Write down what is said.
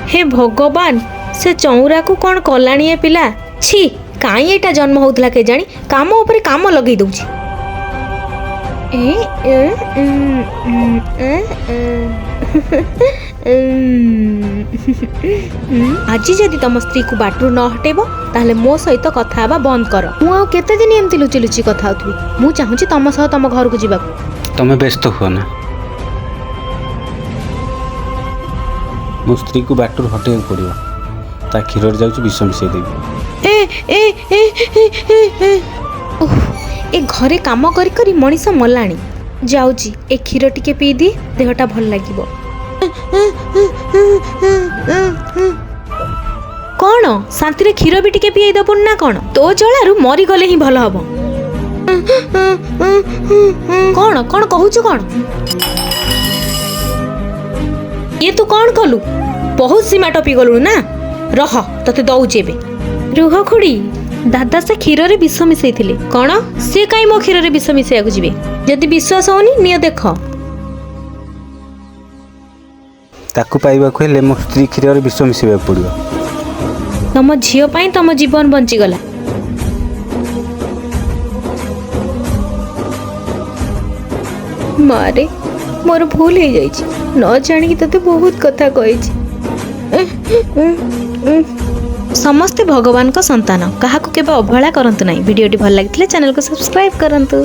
हे भगवान से चौरा को कौन कलाणी पिला छी काई एटा जन्म होउतला के जानी काम ऊपर काम लगे दउची आज जदि तुम स्त्री को बाटरू न हटेब ताहले मो सहित कथा हवा बंद कर मु आ केते दिन एमती लुचि लुचि कथा होतबी मु चाहूची तुम सह तुम घर को जीवा तमे व्यस्त हो ना मो स्त्री को बाटरू हटे पड़ो ता क्षीर जाऊँ विष मिसई देवी ए घरे काम करी करी मनीष मलाणी जाऊची ए क्षीर टिके पी दी देहटा भल लागिबो कौन शांति रे क्षीर भी टिके पिए दबुन ना कौन तो जलारू मरी गले ही भल हबो कौन कौन कहूछु कौन ये तू कौन कलु बहुत सीमा टपी गलु ना रह तते दउचे बे रुह खुड़ी दादा से क्षीर रे विष मिसई थिले कौन से काई मो क्षीर रे विष मिसई आगु जिवे जदि विश्वास होनी निय देख ताकू पाइबा को हेले मो स्त्री क्षीर रे विष मिसई पड़ो तम झियो पाई तम जीवन बंची गला मारे मोर भूल हो जाइछि न जानी तते बहुत कथा कहिछि समस्ते भगवान का संतान कहा को केबे अवहेला करंतु नाही वीडियोटी भल लागितले चैनल को सब्सक्राइब करंतु।